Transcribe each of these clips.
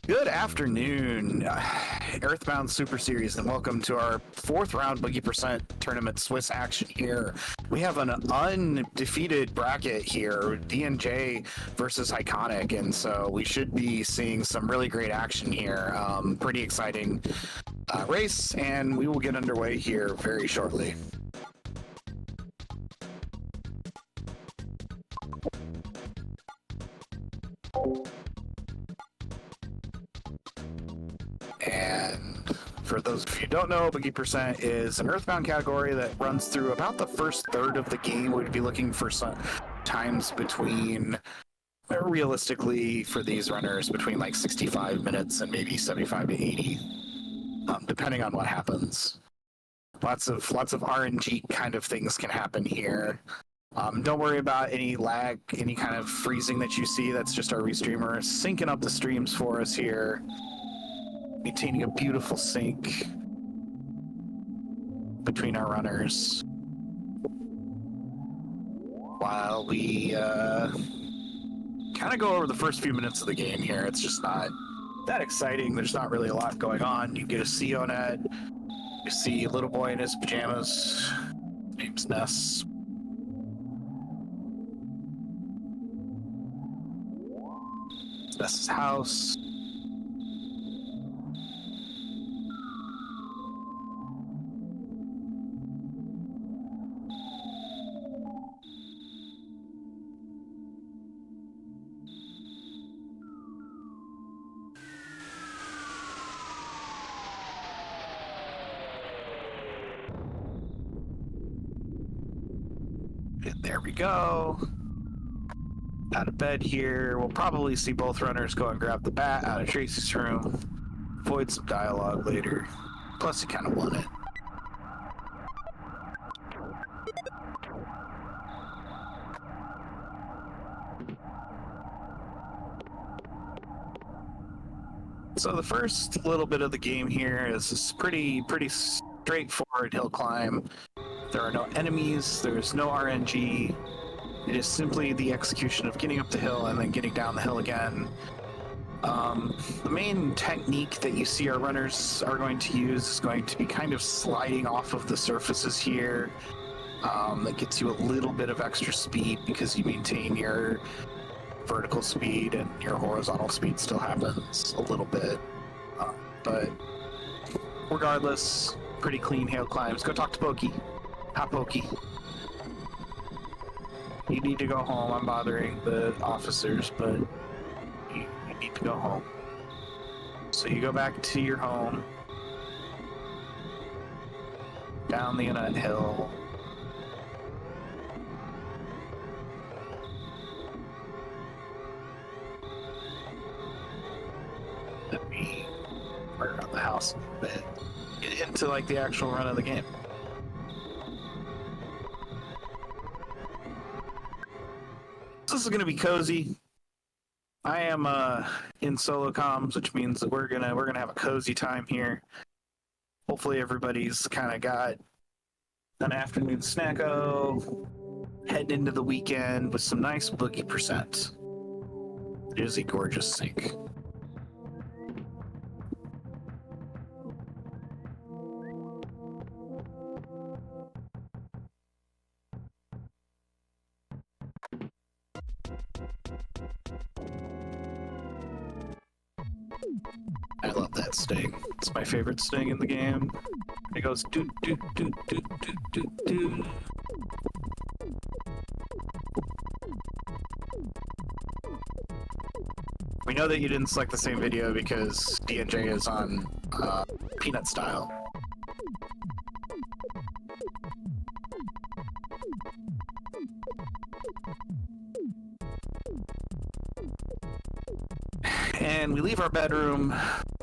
Good afternoon, Earthbound Super Series, and welcome to our fourth round Boogie Percent Tournament Swiss action here. We have an undefeated bracket here, DNJ versus Heikonnic, and so we should be seeing some really great action here. Pretty exciting race, and we will get underway here very shortly. And for those of you who don't know, Boogie Percent is an Earthbound category that runs through about the first third of the game. We'd be looking for some times between, realistically, for these runners, between like 65 minutes and maybe 75 to 80, depending on what happens. Lots of RNG kind of things can happen here. Don't worry about any lag, any kind of freezing that you see. That's just our restreamer syncing up the streams for us here. Maintaining a beautiful sync between our runners while we kind of go over the first few minutes of the game here. It's just not that exciting. There's not really a lot going on. You get a Sionet. You see a little boy in his pajamas. His name's Ness. It's Ness's house. And there we go. Out of bed here. We'll probably see both runners go and grab the bat out of Tracy's room. Avoid some dialogue later. Plus, he kind of won it. So the first little bit of the game here is this pretty straightforward hill climb. There are no enemies, there's no RNG. It is simply the execution of getting up the hill and then getting down the hill again. The main technique that you see our runners are going to use is going to be kind of sliding off of the surfaces here. That gets you a little bit of extra speed because you maintain your vertical speed and your horizontal speed still happens a little bit. But regardless, pretty clean hill climbs. Go talk to Boogey. Hi, Boogey. You need to go home. I'm bothering the officers, but you need to go home. So you go back to your home, down the internet hill. Let me work around the house a little bit. Get into like the actual run of the game. This is gonna be cozy. I am in solo comms, which means that we're gonna have a cozy time here. Hopefully everybody's kind of got an afternoon snacko, heading into the weekend with some nice Boogie Percent. It is a gorgeous sync. I love that sting. It's my favorite sting in the game. It goes do do do do do do do. We know that you didn't select the same video because DNJ is on Peanut style. And we leave our bedroom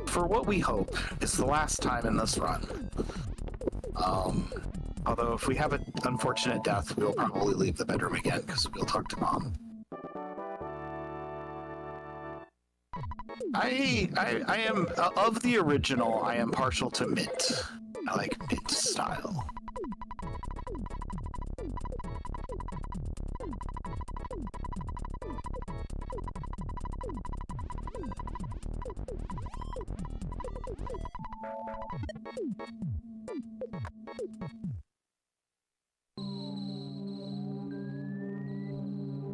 for what we hope is the last time in this run. Although if we have an unfortunate death, we'll probably leave the bedroom again because we'll talk to Mom. I am, of the original, I am partial to mint. I like mint style.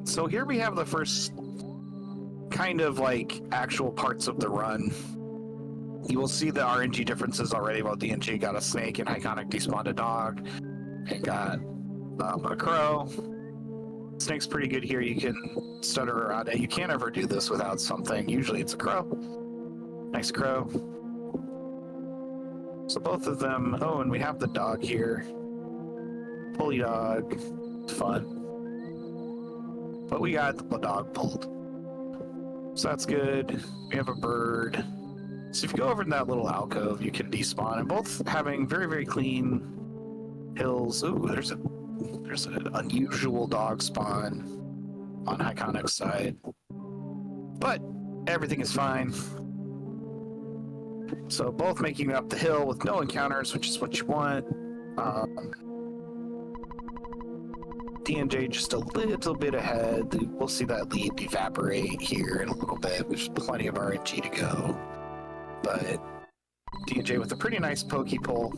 So here we have the first kind of like actual parts of the run. You will see the RNG differences already. Well, DNG got a snake and Heikonnic despawned a dog and got a crow. Snake's pretty good here. You can stutter around it. You can't ever do this without something. Usually it's a crow. Nice crow. So both of them. Oh, and we have the dog here. Pulley dog. Fun. But we got the dog pulled. So that's good. We have a bird. So if you go over in that little alcove, you can despawn. And both having very, very clean hills. Ooh, there's an unusual dog spawn on Heikonnic's side. But everything is fine. So both making it up the hill with no encounters, which is what you want. DNJ just a little bit ahead. We'll see that lead evaporate here in a little bit. There's plenty of RNG to go. But DNJ with a pretty nice pokey pull.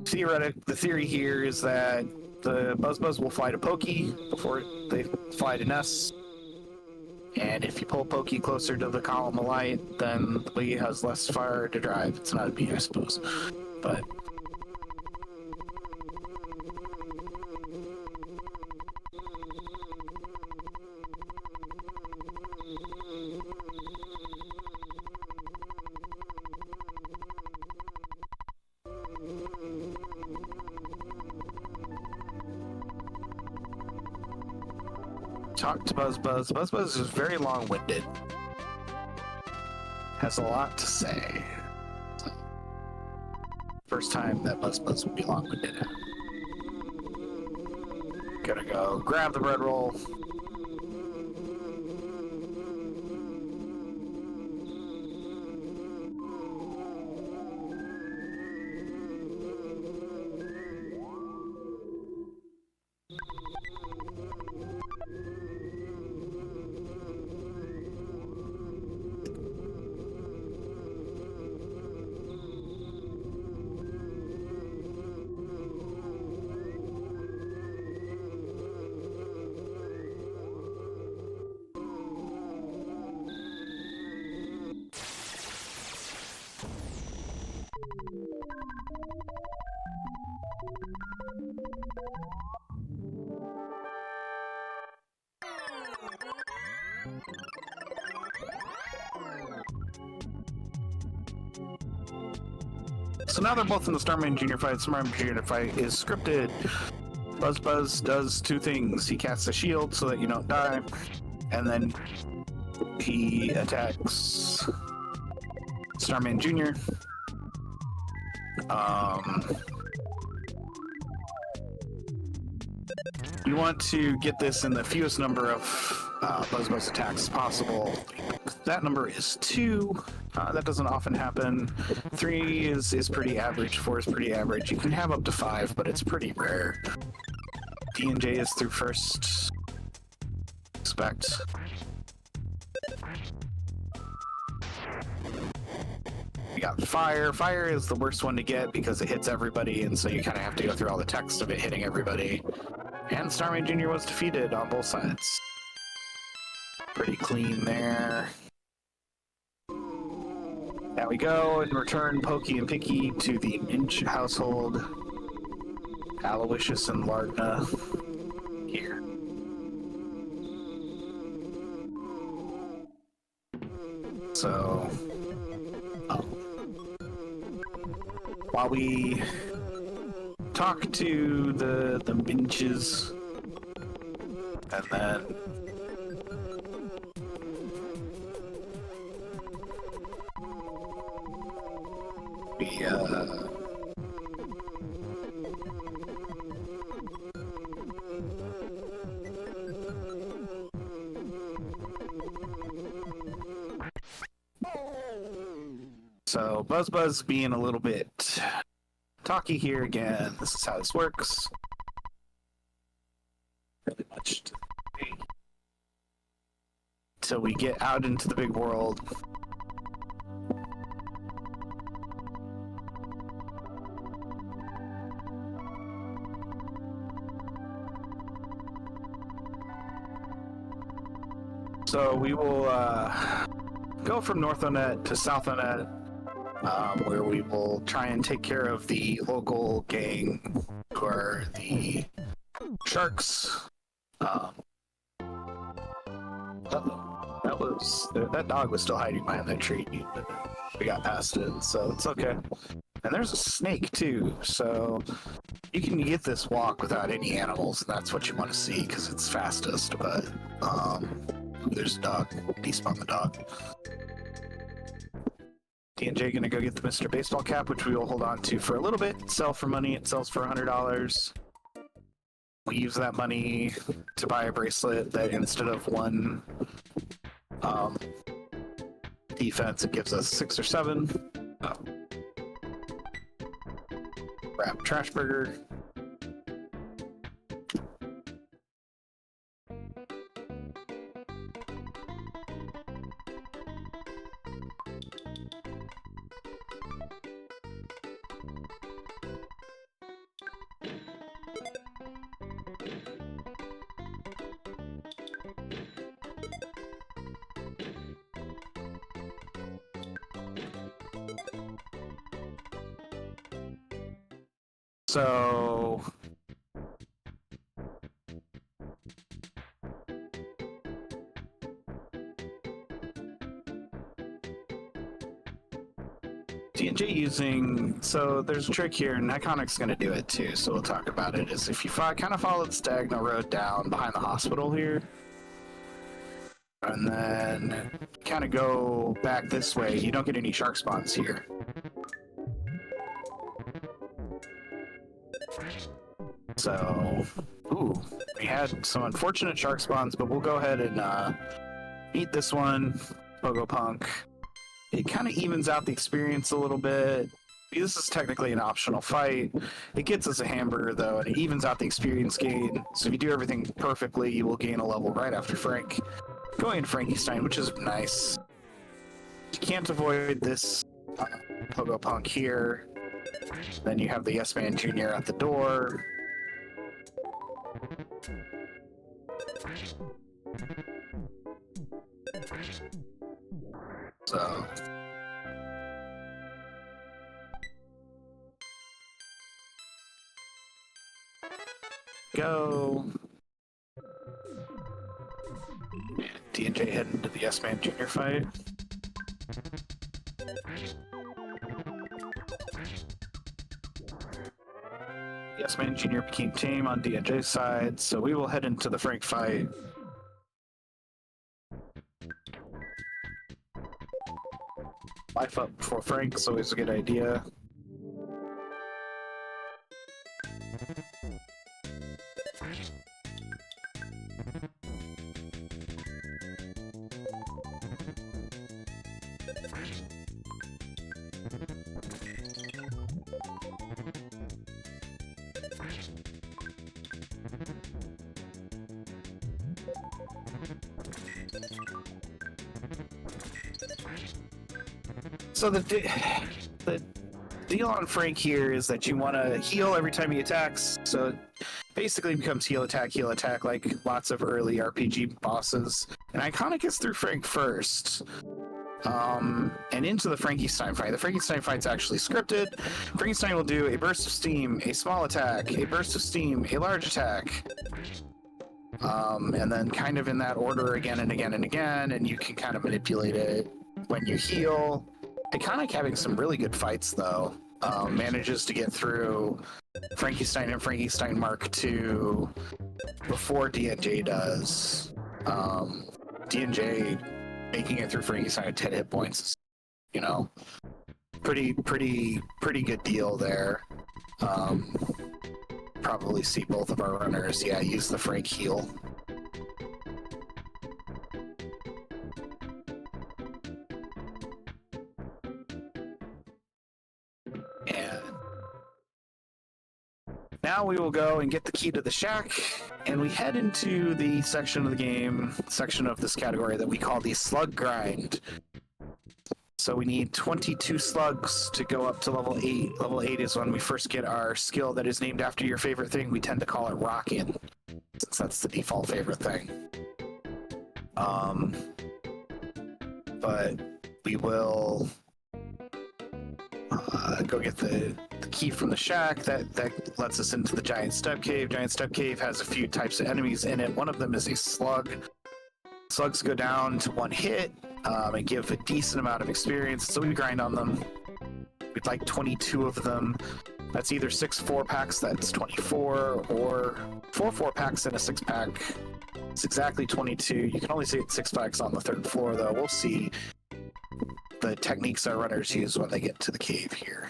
The theory here is that the Buzz will fly to Pokey before they fly to Ness. And if you pull Pokey closer to the column of light, then the Boogey has less fire to drive. It's not a bee, I suppose. But talk to Buzz. Buzz is very long-winded. Has a lot to say. So, first time that Buzz would be long-winded. Gotta go grab the bread roll. So now they're both in the Starman Jr. fight. Starman Jr. fight is scripted. Buzz does two things. He casts a shield so that you don't die, and then he attacks Starman Jr. You want to get this in the fewest number of Buzz attacks as possible. That number is 2. That doesn't often happen. 3 is pretty average. 4 is pretty average. You can have up to 5, but it's pretty rare. DNJ is through first. Expect. We got fire. Fire is the worst one to get because it hits everybody, and so you kind of have to go through all the text of it hitting everybody. And Starman Jr. was defeated on both sides. Pretty clean there. Now we go and return Pokey and Picky to the Minch household. Aloysius and Lardna here. So, while we talk to the Minches, and then we so Buzz being a little bit talky here again. This is how this works. Really much till we get out into the big world. So we will go from North Onet to South Onet, where we will try and take care of the local gang, who are the sharks. That dog was still hiding behind that tree. We got past it, so it's okay. And there's a snake too, so you can get this walk without any animals, and that's what you want to see because it's fastest. But there's a dog. Despawn the dog. D&J gonna go get the Mr. Baseball cap, which we will hold on to for a little bit. Sell for money. It sells for $100. We use that money to buy a bracelet that instead of one defense, it gives us 6 or 7. Wrap trash burger. So D&J using, so there's a trick here, and Heikonnic's going to do it too, so we'll talk about it, is if you kind of follow the diagonal road down behind the hospital here, and then kind of go back this way, you don't get any shark spawns here. So, ooh, we had some unfortunate shark spawns, but we'll go ahead and eat this one, Pogo Punk. It kind of evens out the experience a little bit. This is technically an optional fight. It gets us a hamburger, though, and it evens out the experience gain. So if you do everything perfectly, you will gain a level right after Frank. Going into Frankenstein, which is nice. You can't avoid this Pogo Punk here. Then you have the Yes Man Jr. at the door. So go. And D&J heading to the Yes Man Jr. fight. Yes Man Jr. became tame on D&J's side, so we will head into the Frank fight. Life up before Frank's always a good idea. So the deal on Frank here is that you want to heal every time he attacks. So it basically becomes heal attack like lots of early RPG bosses. And Iconic is through Frank first. And into the Frankenstein fight. The Frankenstein fight's actually scripted. Frankenstein will do a burst of steam, a small attack, a burst of steam, a large attack. And then kind of in that order again and again and again, and you can kind of manipulate it when you heal. Iconic having some really good fights though. Manages to get through Frankenstein and Frankenstein Mark II before D&J does. D&J making it through Frankenstein at 10 hit points is, you know, pretty good deal there. Probably see both of our runners, use the Frank heal. And now we will go and get the key to the shack, and we head into the section of this category that we call the slug grind. So we need 22 slugs to go up to level 8. Level 8 is when we first get our skill that is named after your favorite thing. We tend to call it Rockin', since that's the default favorite thing. But we will go get the key from the shack. That lets us into the giant step cave. Giant step cave has a few types of enemies in it. One of them is a slug. Slugs go down to 1 hit and give a decent amount of experience, so we grind on them. We'd like 22 of them. That's either 6 4-packs, that's 24, or 4 4-packs in a 6-pack. It's exactly 22. You can only see it 6-packs on the 3rd floor, though. We'll see the techniques our runners use when they get to the cave here.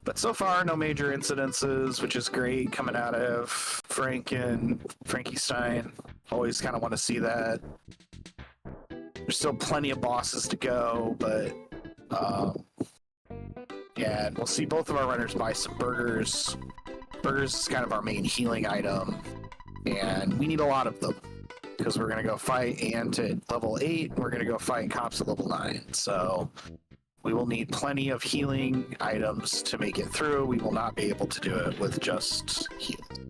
But so far, no major incidences, which is great coming out of Frankie Stein. Always kind of want to see that. There's still plenty of bosses to go, but yeah, and we'll see both of our runners buy some burgers. Burgers is kind of our main healing item, and we need a lot of them because we're going to go fight Ant at level 8. We're going to go fight cops at level 9. So we will need plenty of healing items to make it through. We will not be able to do it with just healing.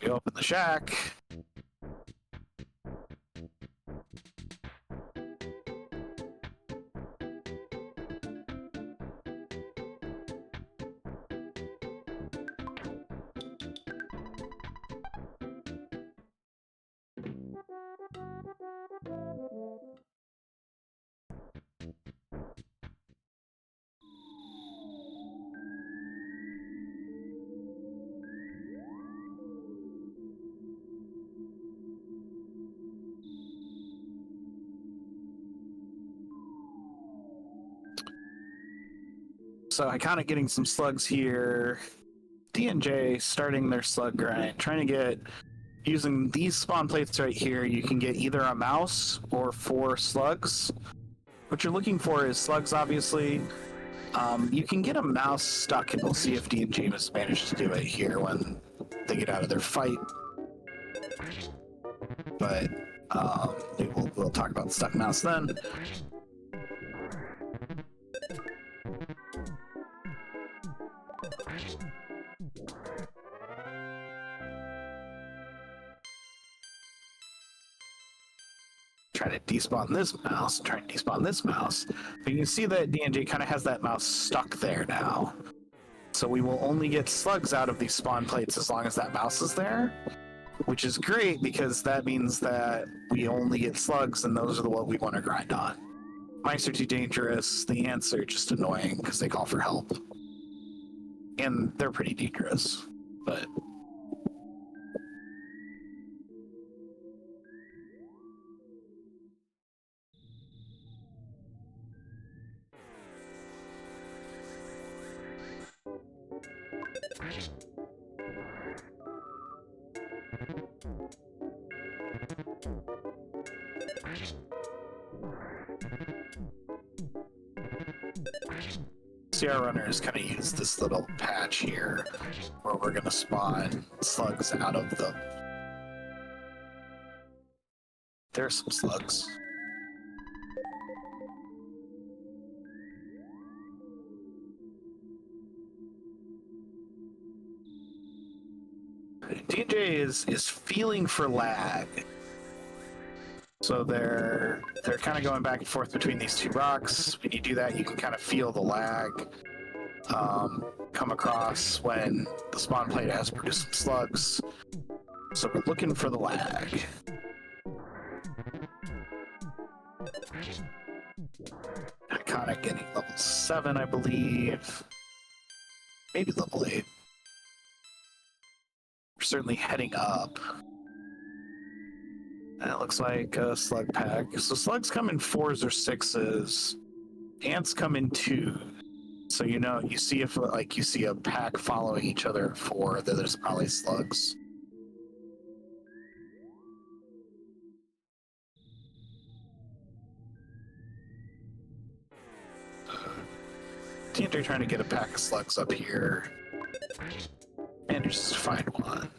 We open the shack. So Iconic getting some slugs here. D&J starting their slug grind, trying to get, using these spawn plates right here, you can get either a mouse or 4 slugs. What you're looking for is slugs, obviously. You can get a mouse stuck, and we'll see if D&J has managed to do it here when they get out of their fight. But we'll talk about the stuck mouse then. Try to despawn this mouse, try to despawn this mouse. But you can see that D&J kind of has that mouse stuck there now. So we will only get slugs out of these spawn plates as long as that mouse is there, which is great because that means that we only get slugs and those are the what we want to grind on. Mice are too dangerous, the ants are just annoying because they call for help. And they're pretty dangerous, but... CR runners kind of use this little patch here where we're going to spawn slugs out of them. There's some slugs. DJ is feeling for lag. So they're kind of going back and forth between these 2 rocks. When you do that, you can kind of feel the lag come across when the spawn plate has produced some slugs. So we're looking for the lag. Iconic getting level 7, I believe. Maybe level 8. We're certainly heading up. That looks like a slug pack. So slugs come in 4s or 6s. Ants come in 2. So you know, you see if like you see a pack following each other at 4, then there's probably slugs. TNJ trying to get a pack of slugs up here. Managed just find one.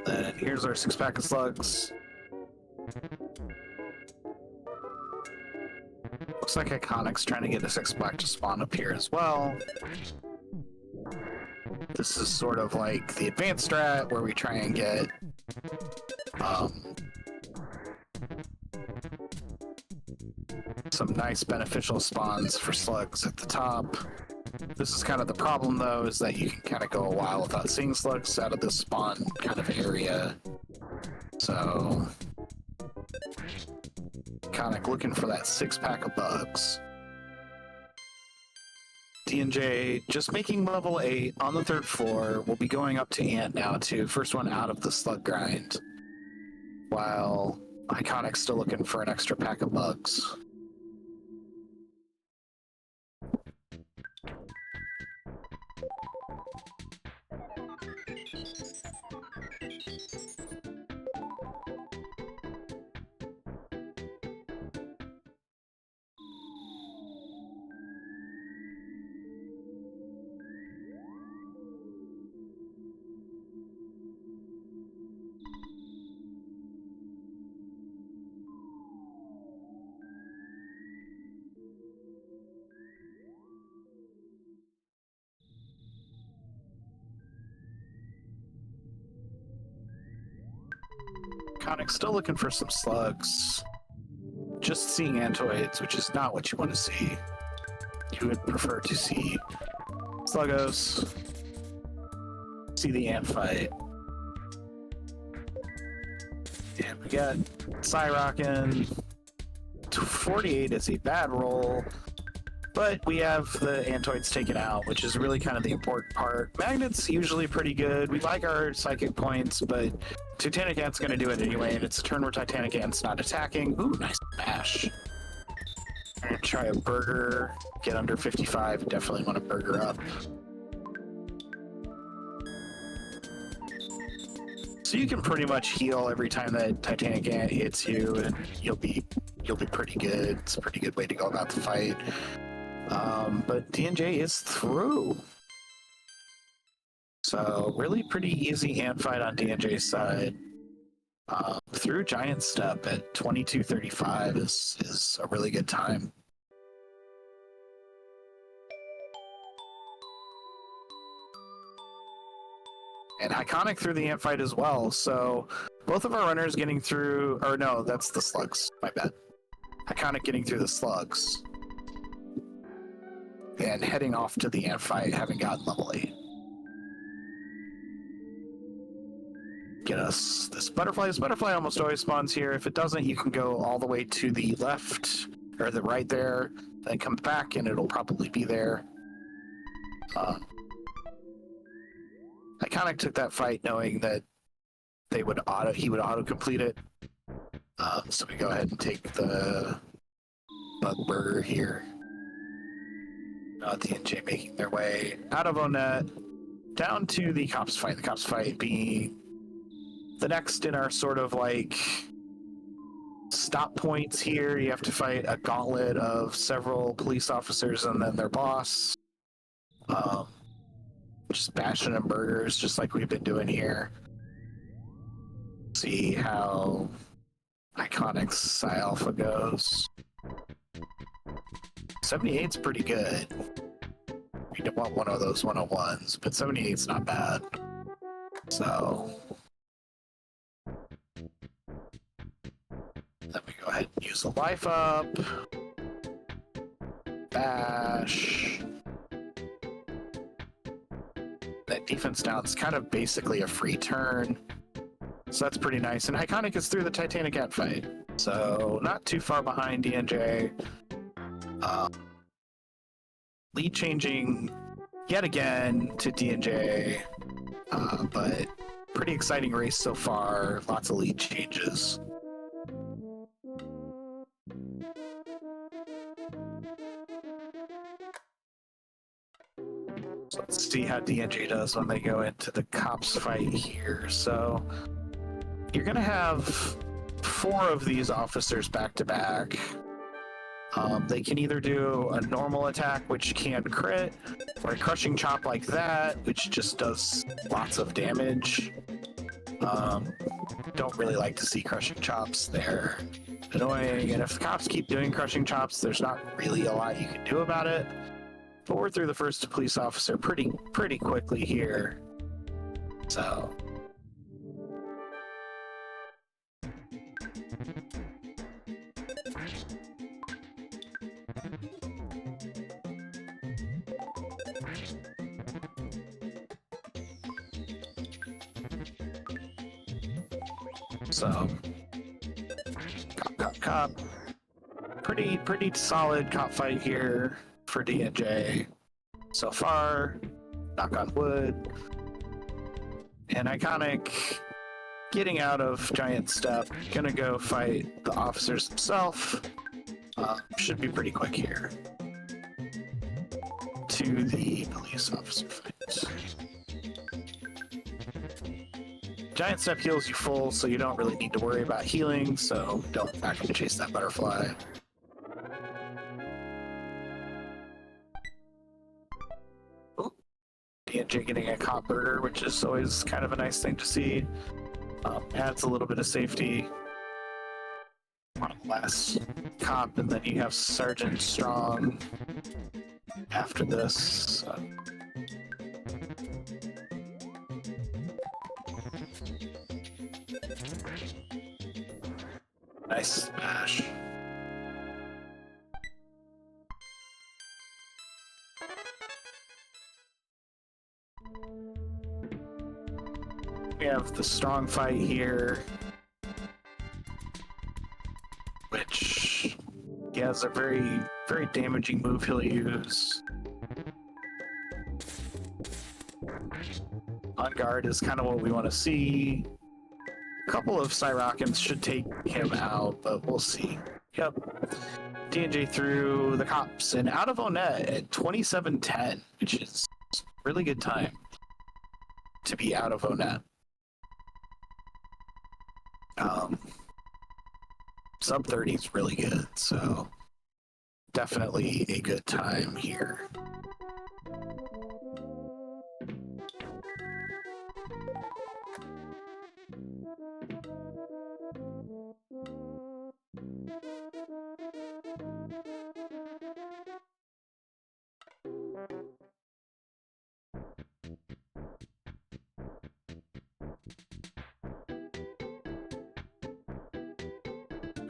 Then here's our 6-pack of slugs. Looks like Heikonnic's trying to get a 6-pack to spawn up here as well. This is sort of like the advanced strat where we try and get some nice beneficial spawns for slugs at the top. This is kind of the problem, though, is that you can kind of go a while without seeing slugs out of this spawn kind of area. So, Heikonnic looking for that 6-pack of bugs. D&J just making level 8 on the 3rd floor. We'll be going up to Ant now, too. First one out of the slug grind. While Heikonnic's still looking for an extra pack of bugs. Heikonnic's still looking for some slugs. Just seeing antoids, which is not what you want to see. You would prefer to see sluggos. See the ant fight. And we got Cyrocken. 48 is a bad roll. But we have the antoids taken out, which is really kind of the important part. Magnet's usually pretty good. We like our psychic points, but Titanic Ant's going to do it anyway, and it's a turn where Titanic Ant's not attacking. Ooh, nice smash. I'm going to try a burger. Get under 55. Definitely want to burger up. So you can pretty much heal every time that Titanic Ant hits you, and you'll be pretty good. It's a pretty good way to go about the fight. But D&J is through. So really pretty easy ant fight on D&J's side. Through Giant Step at 22:35 is a really good time. And Heikonnic through the ant fight as well. So both of our runners getting through, or no, that's the slugs. My bad. Heikonnic getting through the slugs. And heading off to the ant fight, having gotten level 8. Get us this butterfly. This butterfly almost always spawns here. If it doesn't, you can go all the way to the left, or the right there, then come back, and it'll probably be there. Heikonnic took that fight knowing that he would auto-complete it. So we go ahead and take the bug burger here. D&J making their way out of Onet, down to the cops fight. The cops fight being the next in our sort of like stop points here. You have to fight a gauntlet of several police officers and then their boss. Just bashing them burgers, just like we've been doing here. See how Heikonnic's Psi Alpha goes. 78's pretty good. We don't want one of those 101s, but 78's not bad. So then we go ahead and use the life up. Bash. That defense down is kind of basically a free turn. So that's pretty nice. And Heikonnic is through the Titanic Ant fight. So not too far behind D&J. Lead changing yet again to D&J, but pretty exciting race so far. Lots of lead changes. So let's see how D&J does when they go into the cops fight here. So you're going to have 4 of these officers back to back. They can either do a normal attack, which can crit, or a crushing chop like that, which just does lots of damage. Don't really like to see crushing chops. They're annoying, and if the cops keep doing crushing chops, there's not really a lot you can do about it. But we're through the first police officer pretty quickly here. So cop. Pretty solid cop fight here for D&J so far. Knock on wood. And Iconic getting out of Giant Step, gonna go fight the officers himself. Should be pretty quick here. To the police officer fight. Giant Step heals you full, so you don't really need to worry about healing, so don't back up to chase that butterfly. Ooh. D&J getting a cop burger, which is always kind of a nice thing to see. Adds a little bit of safety. On the last cop, and then you have Sergeant Strong after this. Nice smash. We have the strong fight here, which he has a very damaging move he'll use. On guard is kind of what we want to see. A couple of Cyrokins should take him out, but we'll see. Yep. D&J through the cops and out of Onett at 27:10, which is a really good time to be out of Onett. Sub 30 is really good, so definitely a good time here.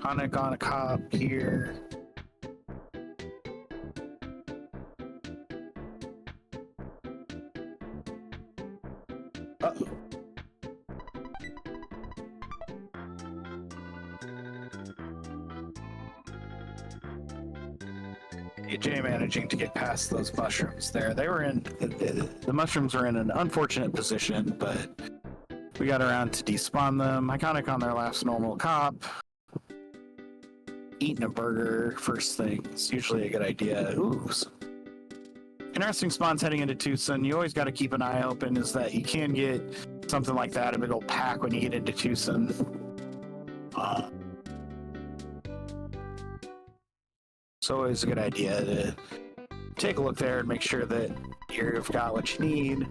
Heikonnic on a cop here. Uh-oh. AJ managing to get past those mushrooms there. They were in the mushrooms were in an unfortunate position, but we got around to despawn them. Heikonnic on their last normal cop. Eating a burger first thing is usually a good idea. Ooh, interesting spawns heading into Tucson. You always got to keep an eye open, is that you can get something like that, a big old pack when you get into Tucson. It's always a good idea to take a look there and make sure that you've got what you need.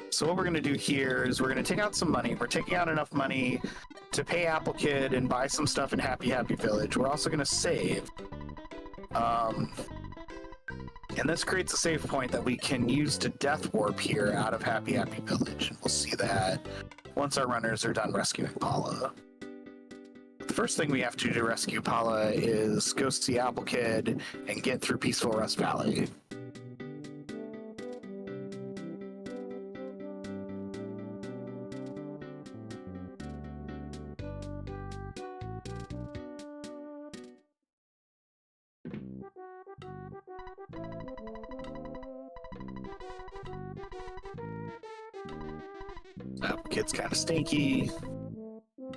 So what we're going to do here is we're going to take out some money. We're taking out enough money to pay Apple Kid and buy some stuff in Happy Village. We're also going to save. And this creates a save point that we can use to death warp here out of Happy Village. And we'll see that once our runners are done rescuing Paula. The first thing we have to do to rescue Paula is go see Apple Kid and get through Peaceful Rest Valley. Kid's kind of stinky.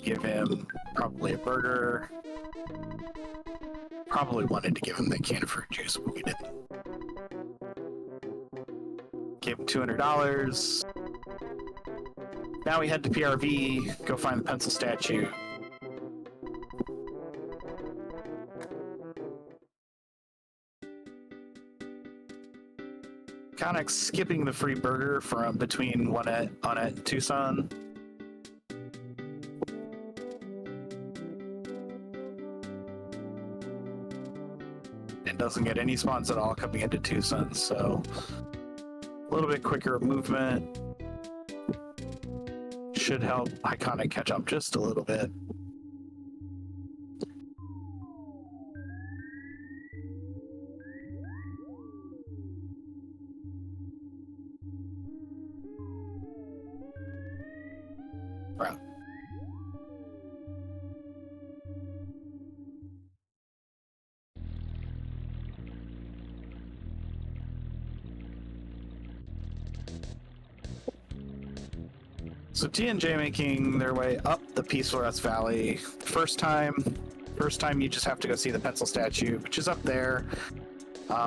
Give him probably a burger. Probably wanted to give him the can of fruit juice, but we didn't. Gave him $200. Now we head to PRV, go find the pencil statue. Kind of skipping the free burger from between Onett and Tucson. It doesn't get any spawns at all coming into Tucson, so a little bit quicker movement should help Heikonnic catch up just a little bit. Right. So T&J making their way up the Peaceful Rest Valley. First time you just have to go see the pencil statue, which is up there.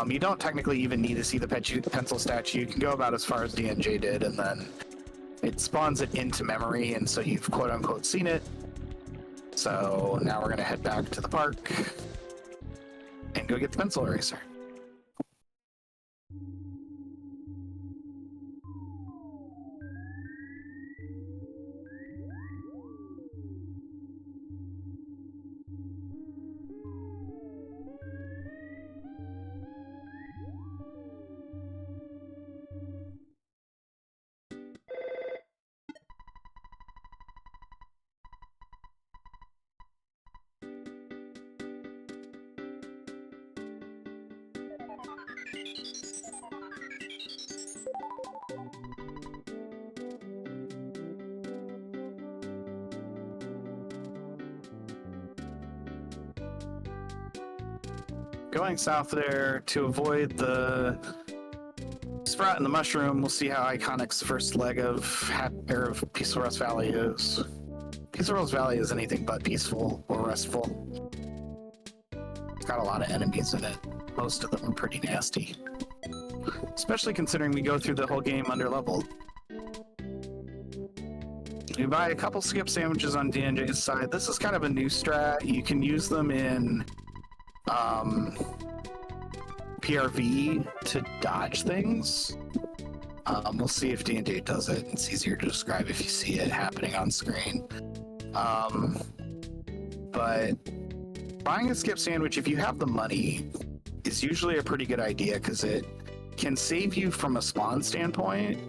You don't technically even need to see the pencil statue. You can go about as far as D&J did, and then it spawns it into memory, and so you've quote-unquote seen it. So now we're going to head back to the park and go get the pencil eraser. Going south there to avoid the sprout and the mushroom. We'll see how Heikonnic's first leg of Peaceful Rest Valley is. Peaceful Rest Valley is anything but peaceful or restful. It's got a lot of enemies in it. Most of them are pretty nasty. Especially considering we go through the whole game under-leveled. You buy a couple skip sandwiches on D&J's side. This is kind of a new strat. You can use them in PRV to dodge things. We'll see if D&J does it. It's easier to describe if you see it happening on screen. But buying a skip sandwich, if you have the money, is usually a pretty good idea because it can save you from a spawn standpoint,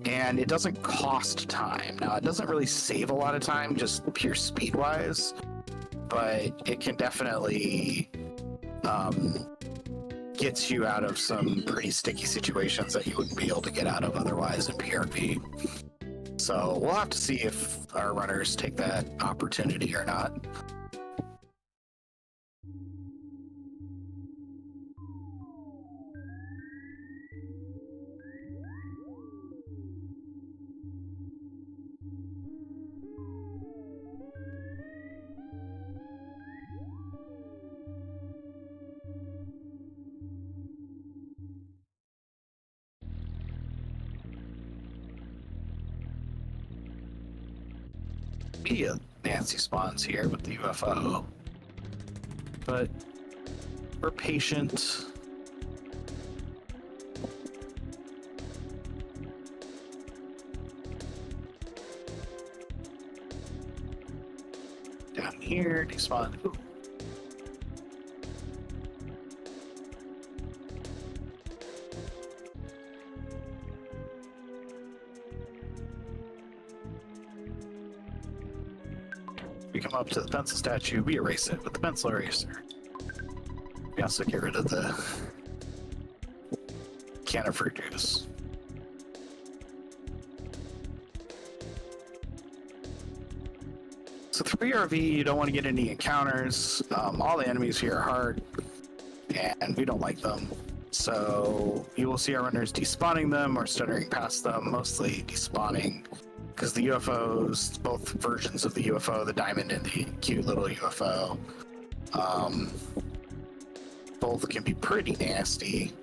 and it doesn't cost time. Now, it doesn't really save a lot of time, just pure speed-wise, but it can definitely gets you out of some pretty sticky situations that you wouldn't be able to get out of otherwise in PRP. So we'll have to see if our runners take that opportunity or not. Nancy spawns here with the UFO, but we're patient. Down here, despawn. Ooh. We come up to the pencil statue, we erase it with the pencil eraser. We also get rid of the can of fruit juice. So 3RV, you don't want to get any encounters. All the enemies here are hard, and we don't like them. So you will see our runners despawning them or stuttering past them, mostly despawning, because the UFOs, both versions of the UFO, the diamond and the cute little UFO, both can be pretty nasty.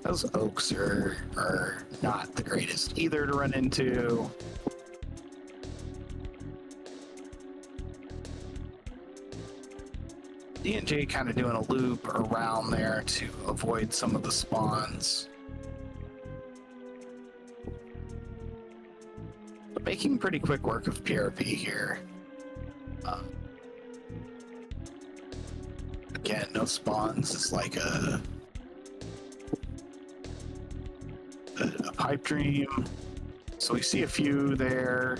Those oaks are not the greatest either to run into. D&J kind of doing a loop around there to avoid some of the spawns. But making pretty quick work of PRP here. Again, no spawns is like a pipe dream. So we see a few there.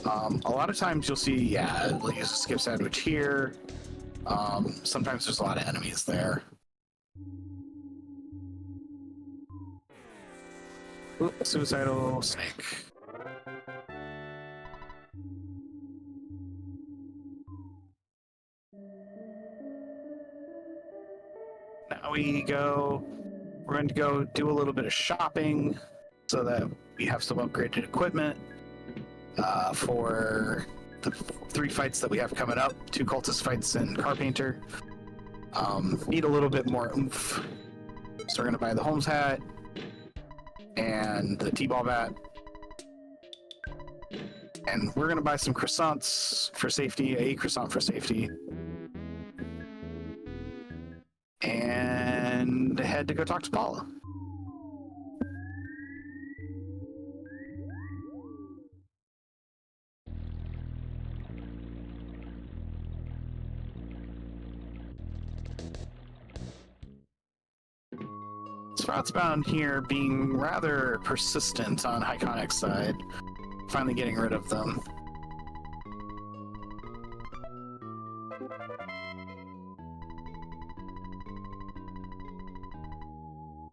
A lot of times you'll see, yeah, we'll use a skip sandwich here. Sometimes there's a lot of enemies there. Oop, suicidal snake. Now we're going to go do a little bit of shopping so that we have some upgraded equipment for the 3 fights that we have coming up, 2 cultist fights and Carpainter. Need a little bit more oomph. So we're going to buy the Holmes hat and the T-ball bat. And we're going to buy some croissants for safety, a croissant for safety. And head to go talk to Paula. Sproutsbound here being rather persistent on Heikonnic's side, finally getting rid of them.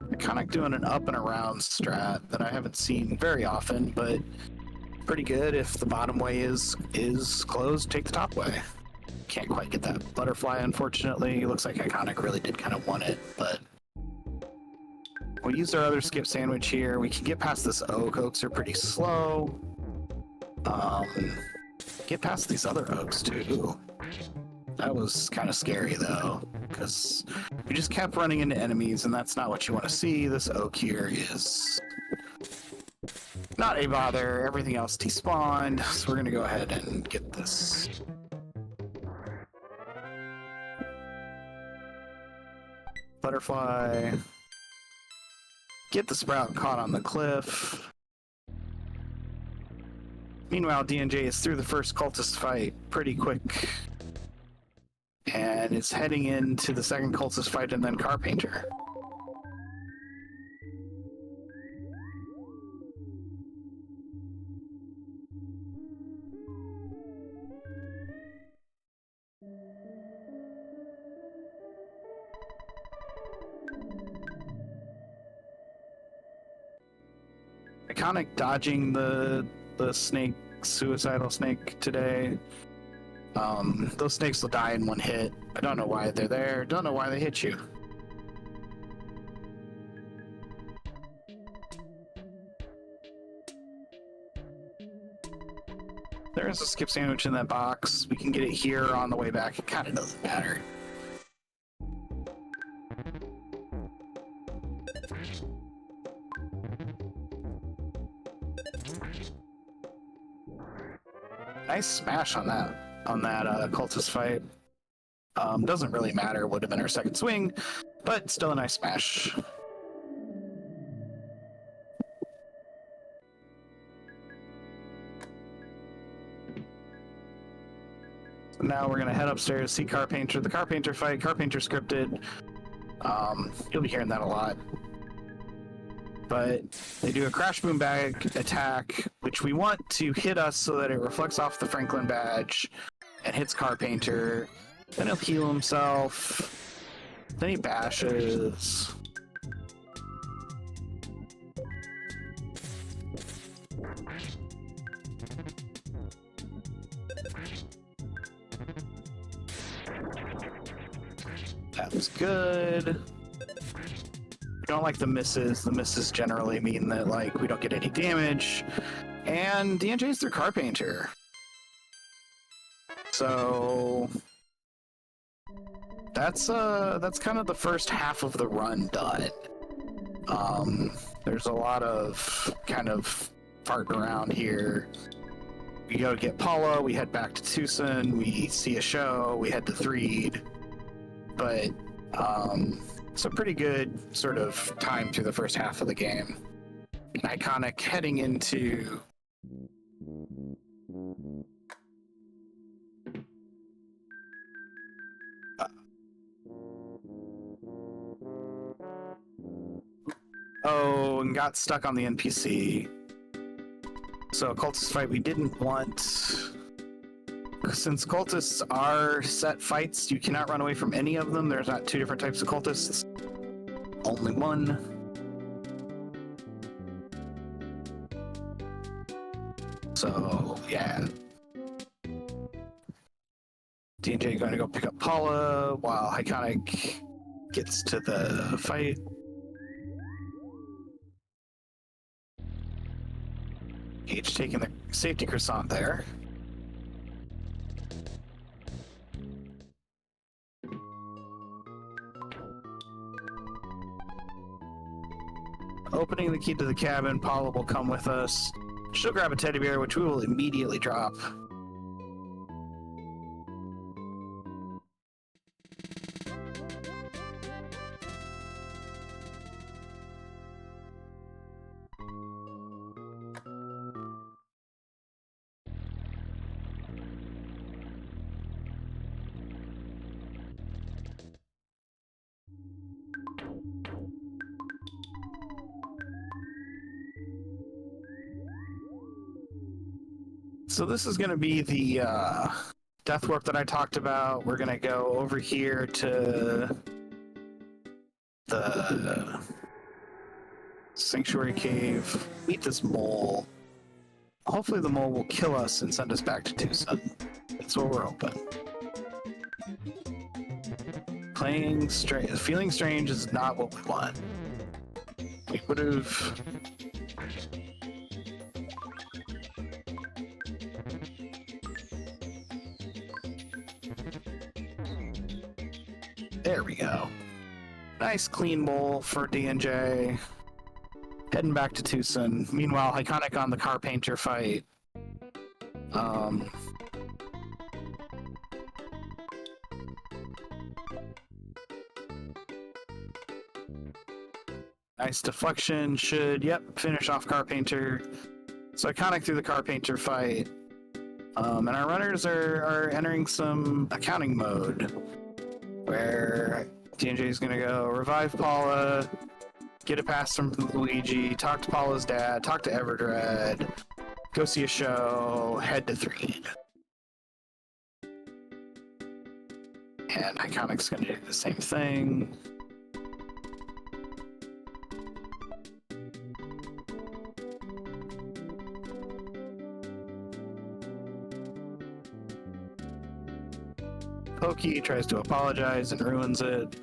Heikonic doing an up and around strat that I haven't seen very often, but pretty good. If the bottom way is closed, take the top way. Can't quite get that butterfly, unfortunately. It looks like Heikonic really did kind of want it, but we used our other skip sandwich here. We can get past this oak. Oaks are pretty slow. Get past these other oaks too. That was kind of scary though, because we just kept running into enemies, and that's not what you want to see. This oak here is not a bother. Everything else despawned, so we're gonna go ahead and get this. Butterfly. Get the sprout caught on the cliff. Meanwhile, D&J is through the first cultist fight pretty quick. And is heading into the second cultist fight and then Carpainter. Heikonic dodging the snake, suicidal snake today. Those snakes will die in one hit. I don't know why they're there. Don't know why they hit you. There is a skip sandwich in that box. We can get it here on the way back. It kind of doesn't matter. Nice smash on that cultist fight. Doesn't really matter, would have been our second swing, but still a nice smash. So now we're gonna head upstairs, see Carpainter. The Carpainter fight, Carpainter scripted. You'll be hearing that a lot. But they do a crash boom bag attack, which we want to hit us so that it reflects off the Franklin badge and hits Carpainter. Then he'll heal himself. Then he bashes. That was good. don't like the misses. The misses generally mean that like we don't get any damage. And DNJ's their car painter. So that's kind of the first half of the run done. There's a lot of kind of farting around here. We go get Paula, we head back to Tucson, we see a show, we head to Threed. But it's a pretty good sort of time through the first half of the game. Iconic heading into and got stuck on the NPC. So a cultist fight we didn't want. Since cultists are set fights, you cannot run away from any of them. There's not two different types of cultists. Only one. So, yeah. DNJ going to go pick up Paula while Heikonnic gets to the fight. Each taking the safety croissant there. Opening the key to the cabin, Paula will come with us. She'll grab a teddy bear, which we will immediately drop. So this is going to be the death warp that I talked about. We're going to go over here to the sanctuary cave, meet this mole. Hopefully the mole will kill us and send us back to Tucson. That's what we're hoping. Feeling strange is not what we want. We would have... There we go. Nice clean bowl for DNJ. Heading back to Tucson. Meanwhile, Heikonnic on the car painter fight. Nice deflection. Should, finish off car painter. So Heikonnic through the car painter fight. And our runners are entering some accounting mode, where DNJ is going to go revive Paula, get a pass from Luigi, talk to Paula's dad, talk to Everdred, go see a show, head to Threed. And Heikonnic's going to do the same thing. Pokey tries to apologize and ruins it.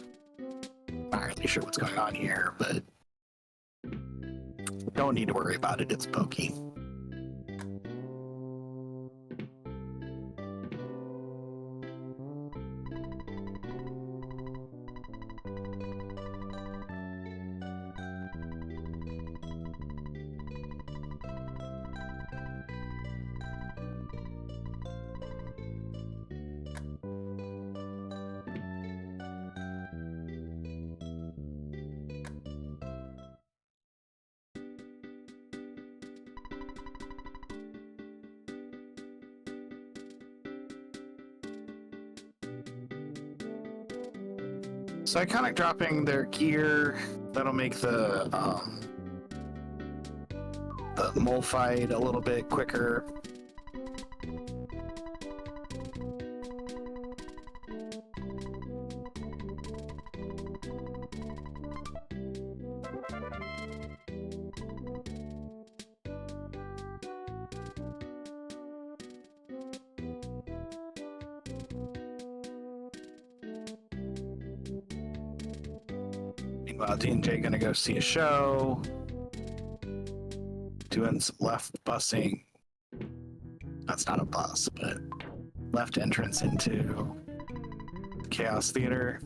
Not really sure what's going on here, but don't need to worry about it. It's Pokey. So Heikonnic dropping their gear, that'll make the mole fight a little bit quicker. Meanwhile, D&J gonna go see a show. Doing some left busing. That's not a bus, but left entrance into Chaos Theater.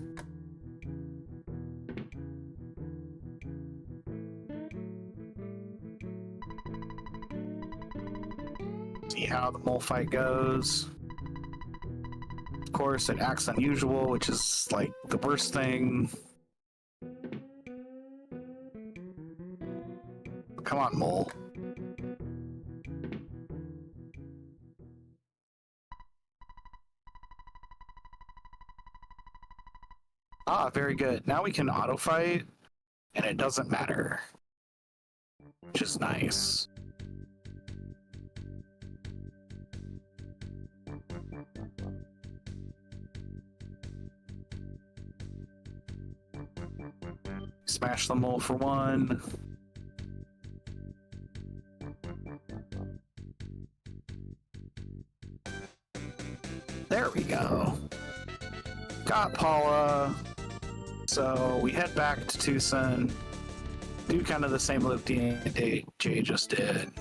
See how the mole fight goes. Of course, it acts unusual, which is like the worst thing. Come on, mole. Ah, very good. Now we can auto fight, and it doesn't matter, which is nice. Smash the mole for one. There we go. Got Paula. So we head back to Tucson. Do kind of the same loop D&J just did.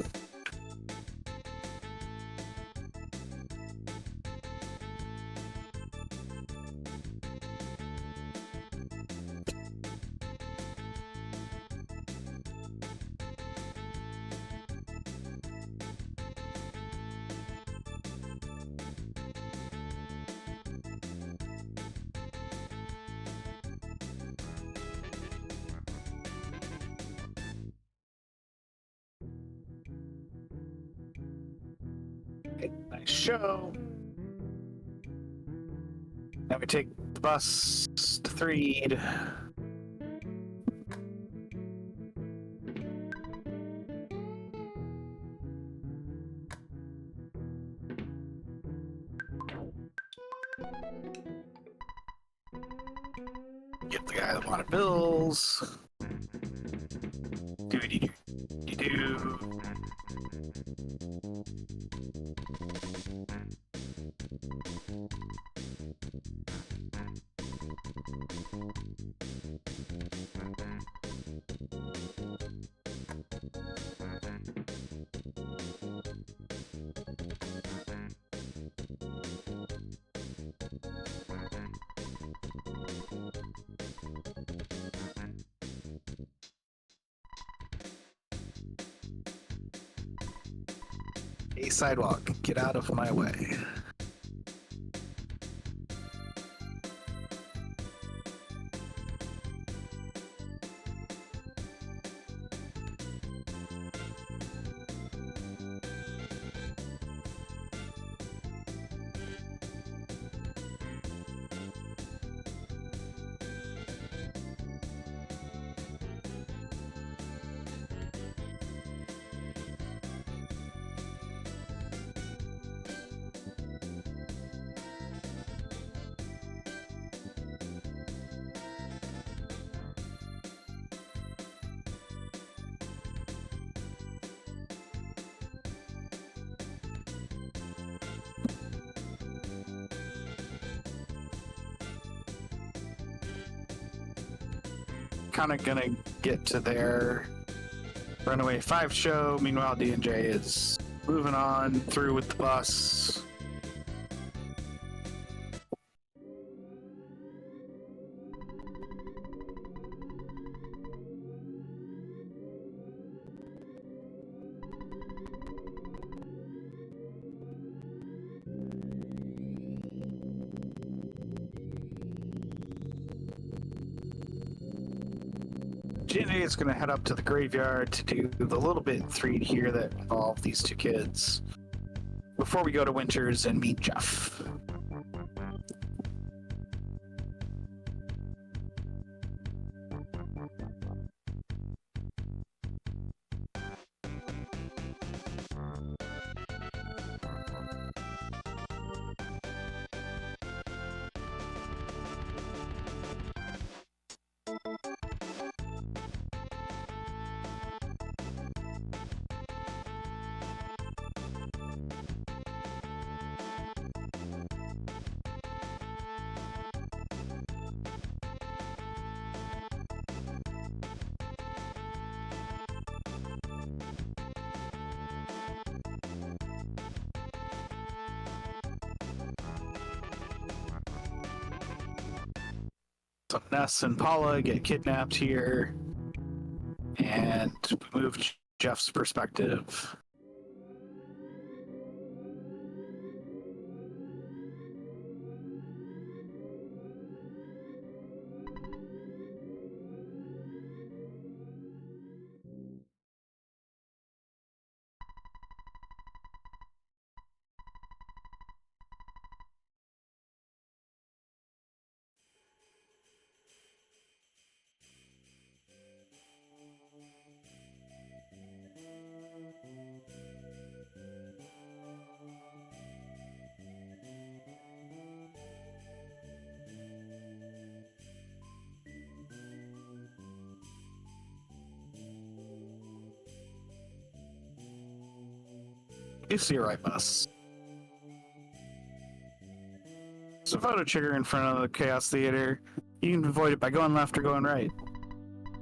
Nice show. Now we take the bus to Threed. Get the guy that wanted bills. Do. A sidewalk, get out of my way. Kind of gonna get to their Runaway 5 show. Meanwhile, D&J is moving on through with the bus. Ginny is going to head up to the graveyard to do the little bit in Threed here that involve these two kids before we go to Winters and meet Jeff. So Ness and Paula get kidnapped here, and we move Jeff's perspective. You see a right bus. There's a photo trigger in front of the Chaos Theater. You can avoid it by going left or going right.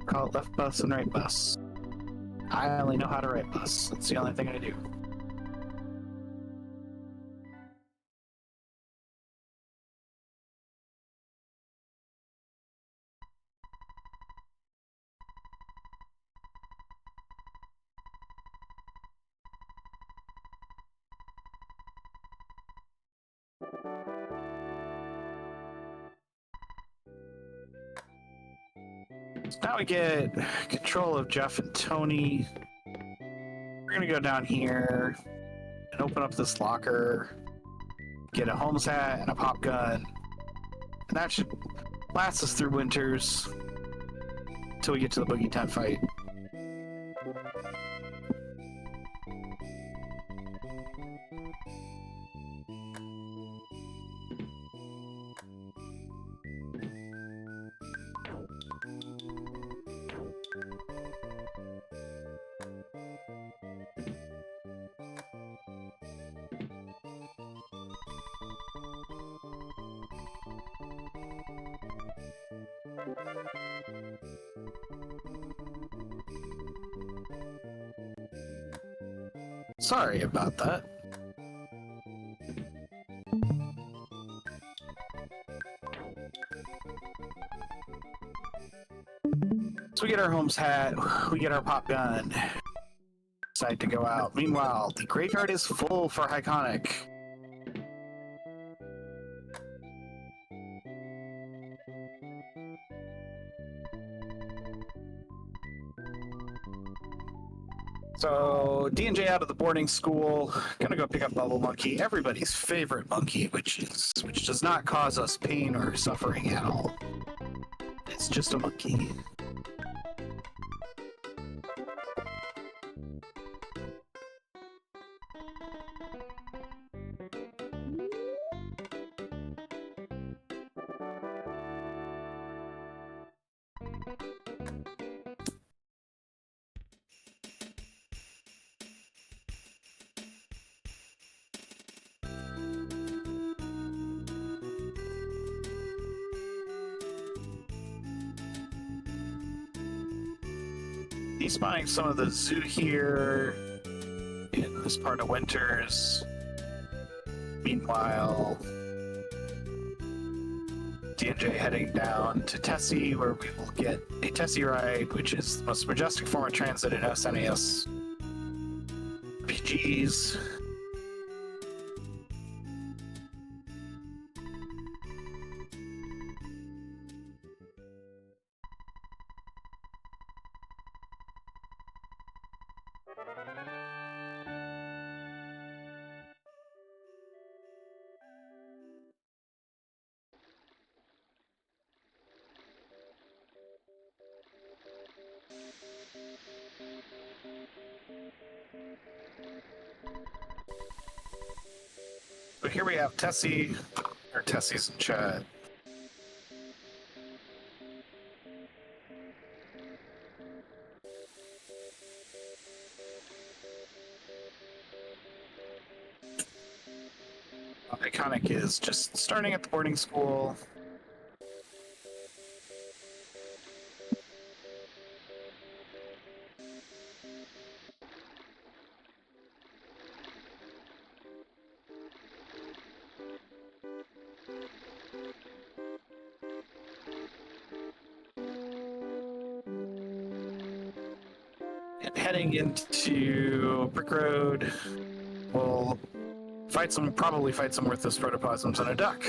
Call it left bus and right bus. I only know how to right bus. That's the only thing I do. So now we get control of Jeff and Tony. We're gonna go down here and open up this locker, get a Holmes hat and a pop gun, and that should last us through winters until we get to the Boogey tent fight. Sorry about that. So we get our Holmes hat, we get our pop gun, decide to go out. Meanwhile, the graveyard is full for heikonnic. So D&J out of the boarding school, gonna go pick up Bubble Monkey, everybody's favorite monkey, which does not cause us pain or suffering at all. It's just a monkey. Despawning some of the zoo here in this part of Winters. Meanwhile, D&J heading down to Tessie, where we will get a Tessie ride, which is the most majestic form of transit in SNES RPGs. But here we have Tessie, or Tessie's in chat. Heikonnic is just starting at the boarding school. heading into Brick Road. We'll probably fight some worthless protoplasms and a duck.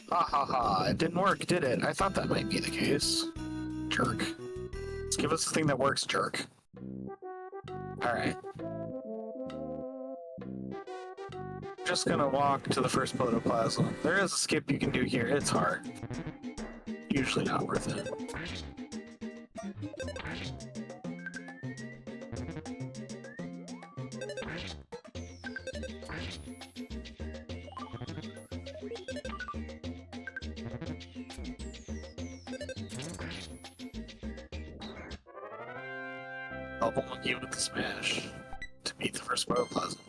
Ha ha ha, it didn't work, did it? I thought that might be the case. Jerk. Let's give us the thing that works, jerk. Alright. Just gonna walk to the first protoplasm. There is a skip you can do here, it's hard. Usually not worth it. Bubble Monkey with the smash to beat the first protoplasm.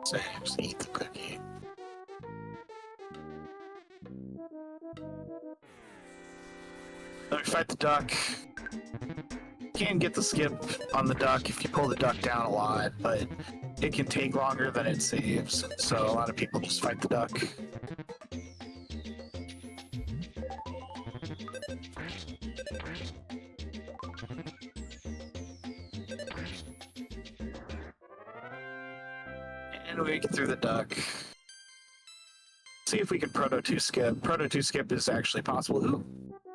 Same, just eat the cookie. Then we fight the duck. You can get the skip on the duck if you pull the duck down a lot, but it can take longer than it saves, so a lot of people just fight the duck. And we get through the duck. See if we can Proto 2 skip. Proto 2 skip is actually possible. Ooh,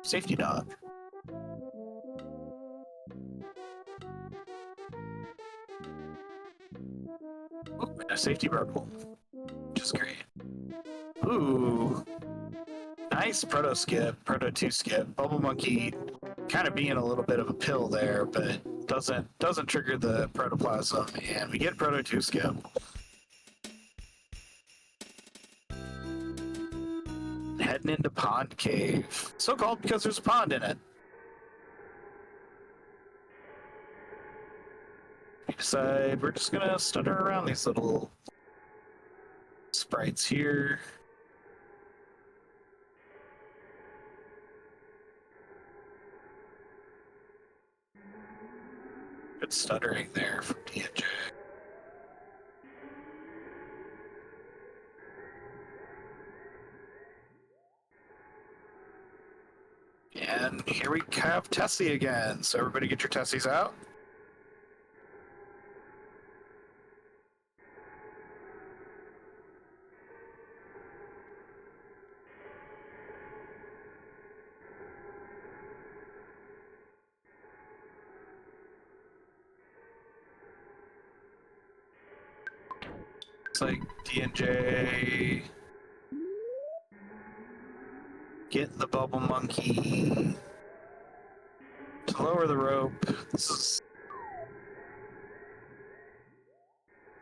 safety dog. Ooh, and a safety purple, which is great. Ooh, nice Proto skip, Proto 2 skip. Bubble Monkey kind of being a little bit of a pill there, but doesn't trigger the protoplasm, and we get Proto 2 skip. Heading into Pond Cave. So called because there's a pond in it. We decide we're just gonna stutter around these little sprites here. Good stuttering there from DangNabbit. And here we have Tessie again. So everybody get your Tessies out. Looks like DangNabbit. Get the Bubble Monkey to lower the rope.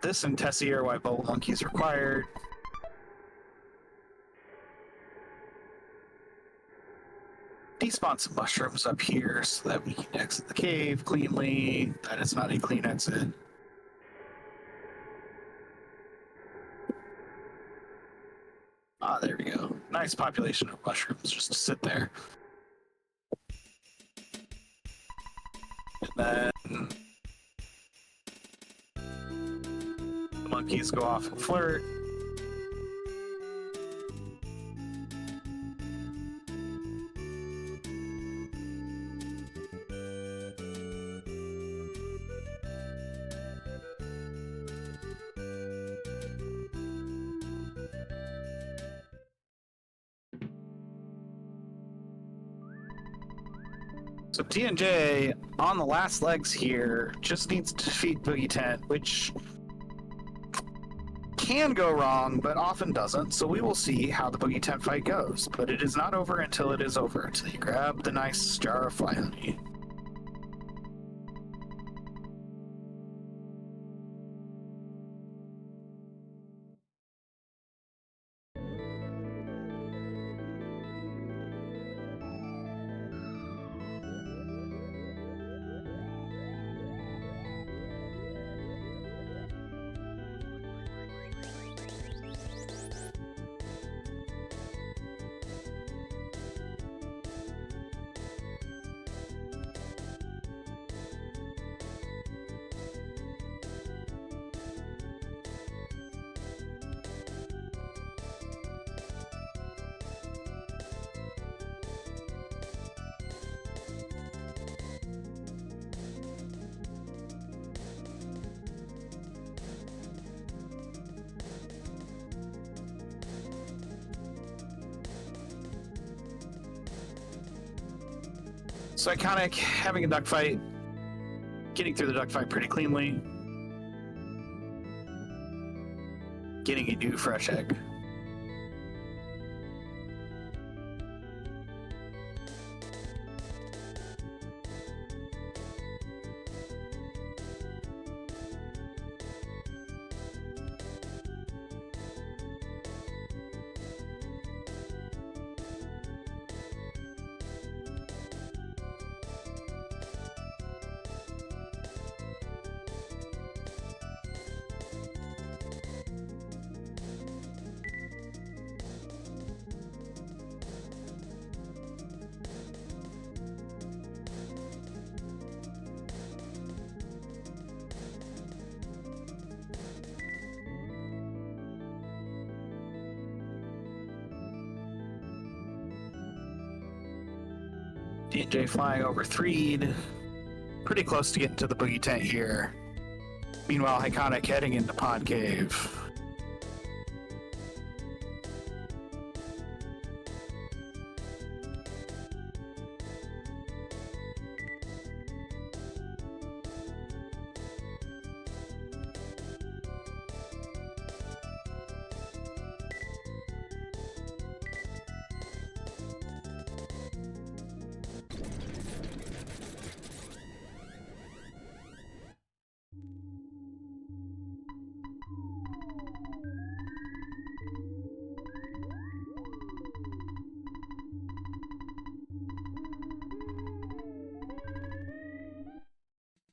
This and Tessie are why Bubble Monkey is required. Despawn some mushrooms up here so that we can exit the cave cleanly. That is not a clean exit. Ah, there we go. Nice population of mushrooms just to sit there. And then the monkeys go off and flirt. So DangNabbit, on the last legs here, just needs to defeat Boogey Tent, which can go wrong, but often doesn't, so we will see how the Boogie Tent fight goes. But it is not over until it is over, until you grab the nice jar of fly honey. So Iconic, having a duck fight, getting through the duck fight pretty cleanly, getting a new fresh egg. DJ flying over Threed. Pretty close to getting to the Boogie Tent here. Meanwhile, Iconic heading into Pond Cave.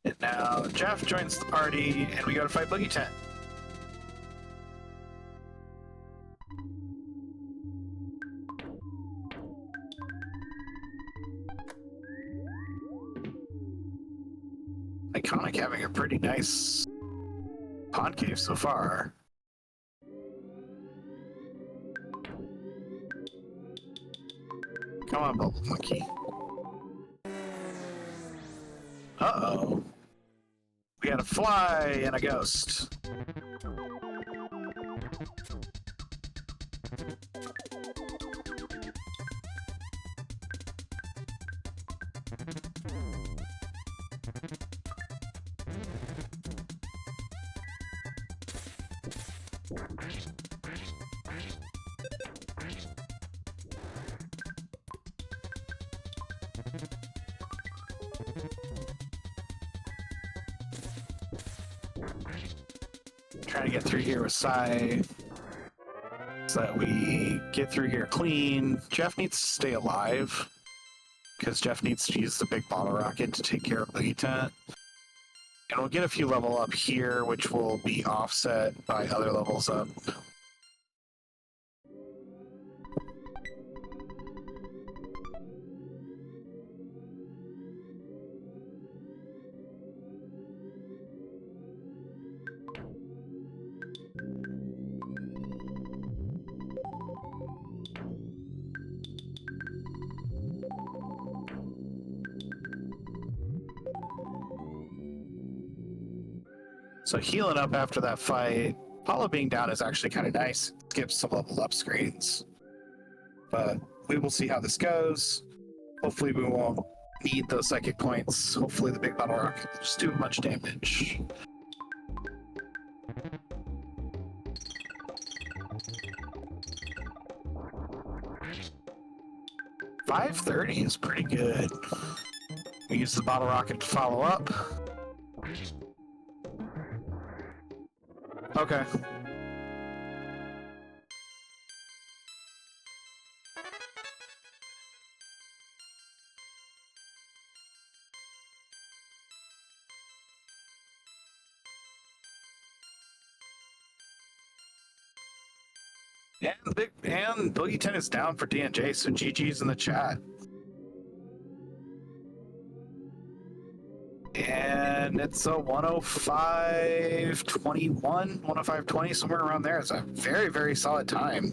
And now Jeff joins the party, and we go to fight Boogie Tent. Iconic having a pretty nice pond cave so far. Come on, Bubble Monkey. Uh-oh. We got a fly and a ghost. Trying to get through here with Sai so that we get through here clean. Jeff needs to stay alive because Jeff needs to use the big bottle rocket to take care of Boogie Tent. And we'll get a few level up here, which will be offset by other levels up. So healing up after that fight, Apollo being down is actually kind of nice. Skips some level up screens. But we will see how this goes. Hopefully we won't need those psychic points. Hopefully the big bottle rocket will just do much damage. 5:30 is pretty good. We use the bottle rocket to follow up. Okay. And Boogey 10 is down for DNJ, so GG's in the chat. And it's a 105.21, 105.20, somewhere around there. It's a very, very solid time.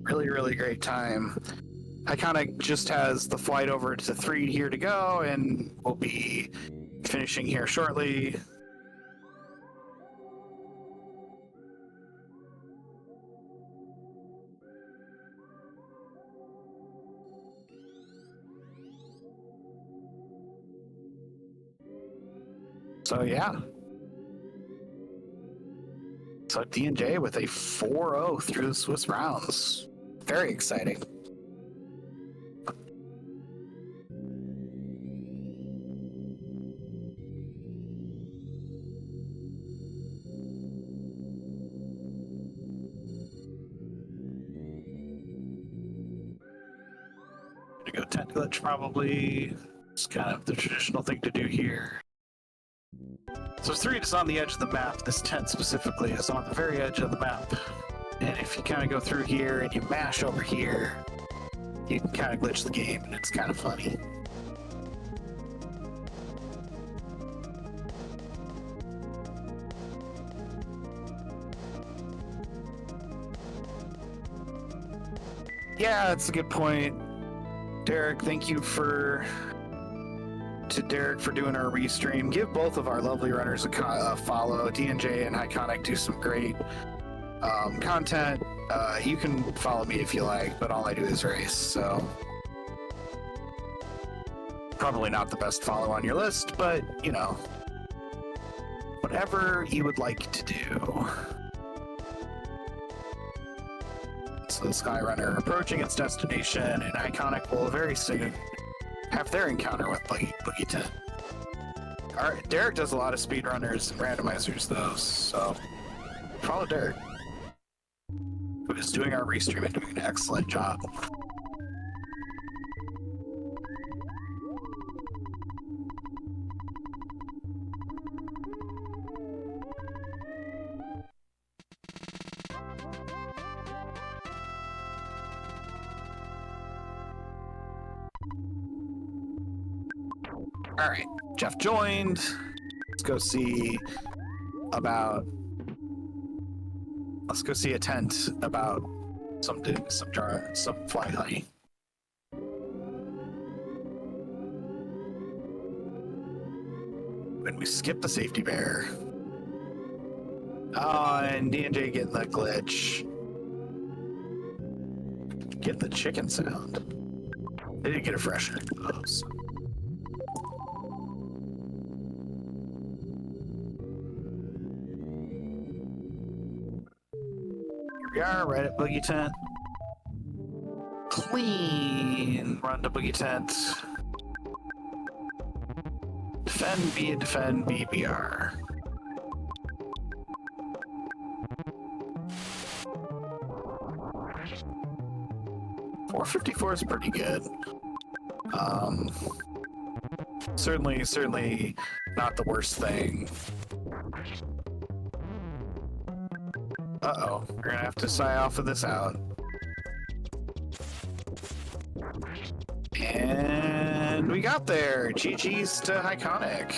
Really, really great time. Heikonnic just has the flight over to 3 here to go, and we'll be finishing here shortly. So yeah. So DNJ with a 4-0 through the Swiss rounds. Very exciting. Gonna go tent glitch probably. It's kind of the traditional thing to do here. So 3 is on the edge of the map. This tent specifically is on the very edge of the map. And if you kind of go through here and you mash over here, you can kind of glitch the game, and it's kind of funny. Yeah, that's a good point. Derek, thank you to Derek for doing our restream. Give both of our lovely runners a follow. DNJ and Heikonnic do some great content. You can follow me if you like, but all I do is race, so probably not the best follow on your list, but you know, whatever you would like to do. So the Skyrunner approaching its destination, and Heikonnic will very soon have their encounter with Boogey 10. Alright, Derek does a lot of speedrunners and randomizers though, so follow Derek, who is doing our restream and doing an excellent job. All right, Jeff joined. Let's go see a tent about some fly honey. When we skip the safety bear. Oh, and DNJ getting the glitch. Get the chicken sound. They didn't get a freshener for those. We are right at Boogey Tent. Clean run to Boogey Tent. Defend B, defend BBR. .454 is pretty good. Certainly not the worst thing. Uh-oh, we're gonna have to sigh off of this out. And we got there. GG's to Heikonnic.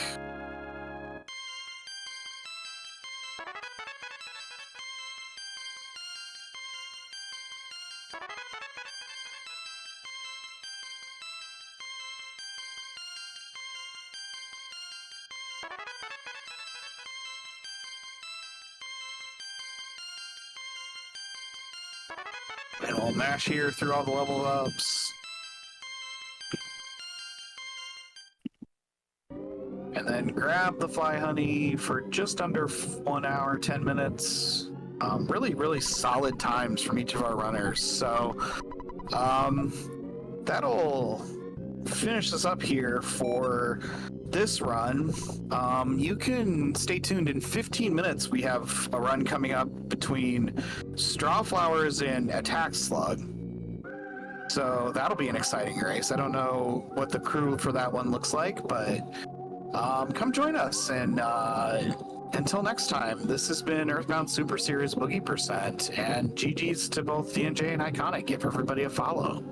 And we'll mash here through all the level ups. And then grab the fly honey for just under 1 hour, 10 minutes. Really solid times from each of our runners. So That'll finish us up here for this run. You can stay tuned. In 15 minutes, we have a run coming up between Straw Flowers and Attack Slug. So that'll be an exciting race. I don't know what the crew for that one looks like, but come join us. And until next time, this has been Earthbound Super Series Boogie Percent, and GG's to both DNJ and Iconic. Give everybody a follow.